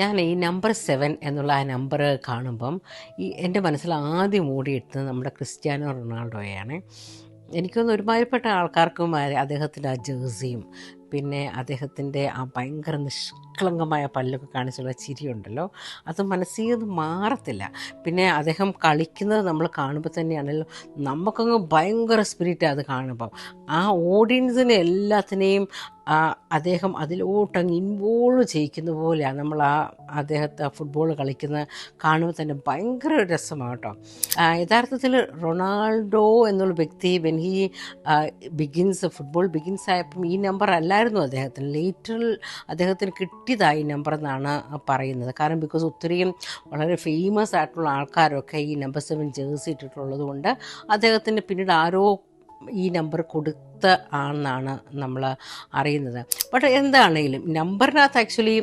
ഞാൻ ഈ നമ്പർ 7 എന്നുള്ള ആ നമ്പർ കാണുമ്പം എൻ്റെ മനസ്സിൽ ആദ്യം ഓടിയെത്തുന്നത് നമ്മുടെ ക്രിസ്ത്യാനോ റൊണാൾഡോയാണ്. എനിക്കൊന്ന് ഒരുമാതിരിപ്പെട്ട ആൾക്കാർക്കും അദ്ദേഹത്തിൻ്റെ ആ ജേഴ്സിയും പിന്നെ അദ്ദേഹത്തിൻ്റെ ആ ഭയങ്കര നിഷ്കളങ്കമായ പല്ലൊക്കെ കാണിച്ചുള്ള ചിരിയുണ്ടല്ലോ, അത് മനസ്സിൽ നിന്ന് മാറത്തില്ല. പിന്നെ അദ്ദേഹം കളിക്കുന്നത് നമ്മൾ കാണുമ്പോൾ തന്നെയാണല്ലോ നമുക്കങ്ങ് ഭയങ്കര സ്പിരിറ്റാണ് അത് കാണുമ്പം. ആ ഓഡിയൻസിനെ എല്ലാത്തിനെയും അദ്ദേഹം അതിലോട്ടങ്ങ് ഇൻവോൾവ് ചെയ്യിക്കുന്ന പോലെയാണ് നമ്മൾ അദ്ദേഹത്തെ ഫുട്ബോൾ കളിക്കുന്ന കാണുമ്പോൾ തന്നെ ഭയങ്കര രസമാണ് കേട്ടോ. യഥാർത്ഥത്തിൽ റൊണാൾഡോ എന്നുള്ള വ്യക്തി വെൻ ഹി ഫുട്ബോൾ ബിഗിൻസ് ആയപ്പം ഈ നമ്പർ അല്ലായിരുന്നു അദ്ദേഹത്തിന്. ലേറ്ററിൽ അദ്ദേഹത്തിന് കിട്ടിയതായി നമ്പർ എന്നാണ് പറയുന്നത്. കാരണം ബിക്കോസ് ഒത്തിരിയും വളരെ ഫേമസ് ആയിട്ടുള്ള ആൾക്കാരൊക്കെ ഈ നമ്പർ 7 ജേഴ്സി ഇട്ടിട്ടുള്ളത് കൊണ്ട് അദ്ദേഹത്തിന് പിന്നീട് ആരോ ഈ നമ്പർ കൊടുത്ത ആണെന്നാണ് നമ്മൾ അറിയുന്നത്. ബട്ട് എന്താണെങ്കിലും നമ്പറിനകത്ത് ആക്ച്വലി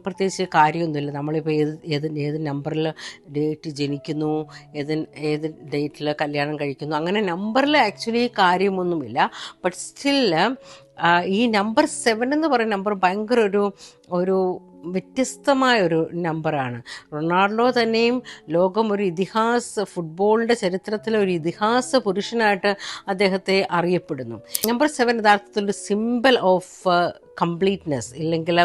പ്രത്യേകിച്ച് കാര്യമൊന്നുമില്ല. നമ്മളിപ്പോൾ ഏത് നമ്പറിൽ ഡേറ്റ് ജനിക്കുന്നു, ഏത് ഡേറ്റിൽ കല്യാണം കഴിക്കുന്നു, അങ്ങനെ നമ്പറിൽ ആക്ച്വലി കാര്യമൊന്നുമില്ല. ബട്ട് സ്റ്റില് ഈ നമ്പർ 7 എന്ന് പറയുന്ന നമ്പർ ഭയങ്കര ഒരു വ്യത്യസ്തമായൊരു നമ്പറാണ്. റൊണാൾഡോ തന്നെയും ലോകം ഒരു ഫുട്ബോളിൻ്റെ ചരിത്രത്തിലെ ഒരു ഇതിഹാസ പുരുഷനായിട്ട് അദ്ദേഹത്തെ അറിയപ്പെടുന്നു. നമ്പർ 7 യഥാർത്ഥത്തിൽ ഒരു സിമ്പിൾ ഓഫ് കംപ്ലീറ്റ്നെസ് ഇല്ലെങ്കിൽ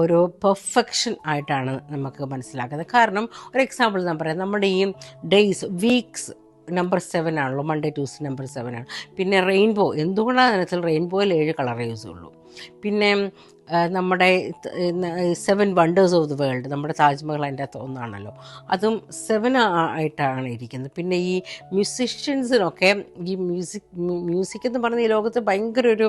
ഒരു പെർഫെക്ഷൻ ആയിട്ടാണ് നമുക്ക് മനസ്സിലാക്കുന്നത്. കാരണം ഒരു എക്സാമ്പിൾ ഞാൻ പറയാം, നമ്മുടെ ഈ ഡേയ്സ് വീക്സ് നമ്പർ 7 ആണല്ലോ, മൺഡേ ട്യൂസ്ഡേ നമ്പർ 7 ആണ്. പിന്നെ റെയിൻബോ, എന്തുകൊണ്ടാണ് അതിനകത്തിൽ റെയിൻബോയിൽ 7 കളറേ യൂസ് ഉള്ളൂ. പിന്നെ നമ്മുടെ 7 വണ്ടേഴ്സ് ഓഫ് ദി വേൾഡ്, നമ്മുടെ താജ്മഹൽ അതിൻ്റെ അകത്ത് ഒന്നാണല്ലോ, അതും 7 ആയിട്ടാണ് ഇരിക്കുന്നത്. പിന്നെ ഈ മ്യൂസിഷ്യൻസിനൊക്കെ ഈ മ്യൂസിക് എന്ന് പറഞ്ഞ ഈ ലോകത്ത് ഭയങ്കര ഒരു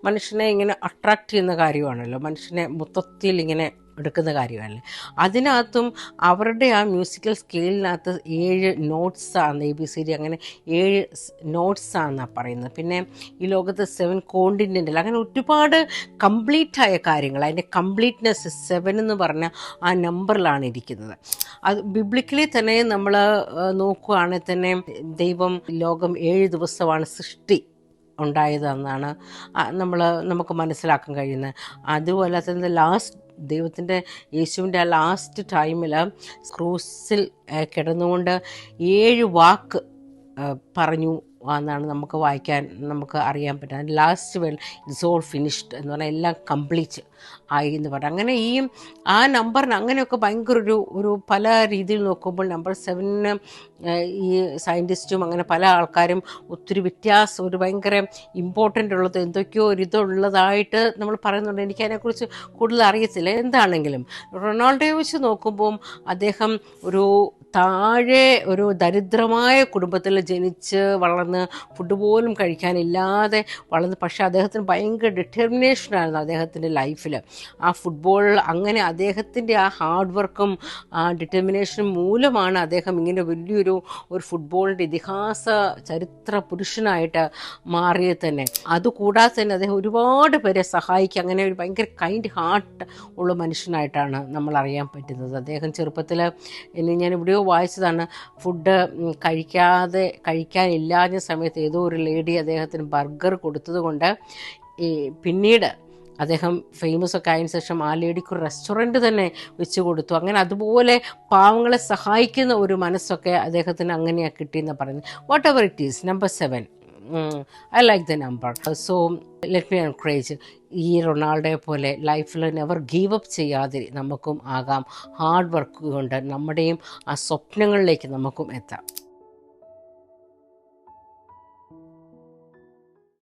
മനുഷ്യനെ ഇങ്ങനെ അട്രാക്റ്റ് ചെയ്യുന്ന കാര്യമാണല്ലോ, മനുഷ്യനെ മൊത്തത്തിൽ ഇങ്ങനെ എടുക്കുന്ന കാര്യമല്ലേ. അതിനകത്തും അവരുടെ ആ മ്യൂസിക്കൽ സ്കെയിലിനകത്ത് 7 നോട്ട്സാണ്, ABCD അങ്ങനെ 7 നോട്ട്സാണെന്നാണ് പറയുന്നത്. പിന്നെ ഈ ലോകത്ത് 7 കോണ്ടിനെൻ്റൽ അങ്ങനെ ഒരുപാട് കംപ്ലീറ്റായ കാര്യങ്ങൾ, അതിൻ്റെ കംപ്ലീറ്റ്നെസ് 7 എന്ന് പറഞ്ഞ ആ നമ്പറിലാണ് ഇരിക്കുന്നത്. അത് ബിബ്ലിക്കലി തന്നെ നമ്മൾ നോക്കുകയാണെങ്കിൽ തന്നെ ദൈവം ലോകം 7 ദിവസമാണ് സൃഷ്ടി ഉണ്ടായതെന്നാണ് നമുക്ക് മനസ്സിലാക്കാൻ കഴിയുന്നത്. അതുപോലെ തന്നെ യേശുവിൻ്റെ ആ ലാസ്റ്റ് ടൈമിൽ ക്രൂസിൽ കിടന്നുകൊണ്ട് 7 വാക്ക് പറഞ്ഞു എന്നാണ് നമുക്ക് അറിയാൻ പറ്റുക. Last well it's all finished എന്ന് പറഞ്ഞാൽ എല്ലാം കംപ്ലീറ്റ് ആയി എന്ന് പറഞ്ഞു. അങ്ങനെ ആ നമ്പറിന് അങ്ങനെയൊക്കെ ഭയങ്കര ഒരു പല രീതിയിൽ നോക്കുമ്പോൾ നമ്പർ 7 ഈ സയൻറ്റിസ്റ്റും അങ്ങനെ പല ആൾക്കാരും ഒത്തിരി ഒരു ഭയങ്കര ഇമ്പോർട്ടൻ്റ് ഉള്ളത് എന്തൊക്കെയോ ഒരിതുള്ളതായിട്ട് നമ്മൾ പറയുന്നുണ്ട്. എനിക്കതിനെക്കുറിച്ച് കൂടുതൽ അറിയത്തില്ല. എന്താണെങ്കിലും റൊണാൾഡോയെ വെച്ച് നോക്കുമ്പം അദ്ദേഹം താഴെ ഒരു ദരിദ്രമായ കുടുംബത്തിൽ ജനിച്ച് വളർന്ന് ഫുഡ് പോലും കഴിക്കാനില്ലാതെ വളർന്ന്, പക്ഷേ അദ്ദേഹത്തിന് ഭയങ്കര ഡിറ്റർമിനേഷനായിരുന്നു അദ്ദേഹത്തിൻ്റെ ലൈഫിൽ. ആ ഫുട്ബോൾ അങ്ങനെ അദ്ദേഹത്തിൻ്റെ ആ ഹാർഡ് വർക്കും ആ ഡിറ്റർമിനേഷനും മൂലമാണ് അദ്ദേഹം ഇങ്ങനെ വലിയൊരു ഫുട്ബോളിൻ്റെ ഇതിഹാസ ചരിത്ര പുരുഷനായിട്ട് മാറിയത് തന്നെ. അതുകൂടാതെ തന്നെ അദ്ദേഹം ഒരുപാട് പേരെ സഹായിക്കുക, അങ്ങനെ ഒരു ഭയങ്കര കൈൻഡ് ഹാർട്ട് ഉള്ള മനുഷ്യനായിട്ടാണ് നമ്മൾ അറിയാൻ പറ്റുന്നത്. അദ്ദേഹം ചെറുപ്പത്തിൽ ഞാൻ എവിടെയോ വായിച്ചതാണ്, ഫുഡ് കഴിക്കാനില്ലാഞ്ഞ സമയത്ത് ഏതോ ഒരു ലേഡി അദ്ദേഹത്തിന് ബർഗർ കൊടുത്തത് കൊണ്ട് പിന്നീട് അദ്ദേഹം ഫേമസ് ഒക്കെ ആയതിനു ശേഷം ആ ലേഡിക്ക് ഒരു റെസ്റ്റോറൻറ്റ് തന്നെ വെച്ച് കൊടുത്തു. അങ്ങനെ അതുപോലെ പാവങ്ങളെ സഹായിക്കുന്ന ഒരു മനസ്സൊക്കെ അദ്ദേഹത്തിന് അങ്ങനെയാണ് കിട്ടിയെന്ന് പറയുന്നത്. What ever it is, number 7 I like the number. So let me encourage, ഈ റൊണാൾഡോയെ പോലെ ലൈഫിൽ നെവർ ഗീവ് അപ്പ് ചെയ്യാതെ നമുക്കും ആകാം. ഹാർഡ് വർക്ക് കൊണ്ട് നമ്മുടെയും ആ സ്വപ്നങ്ങളിലേക്ക് നമുക്കും എത്താം.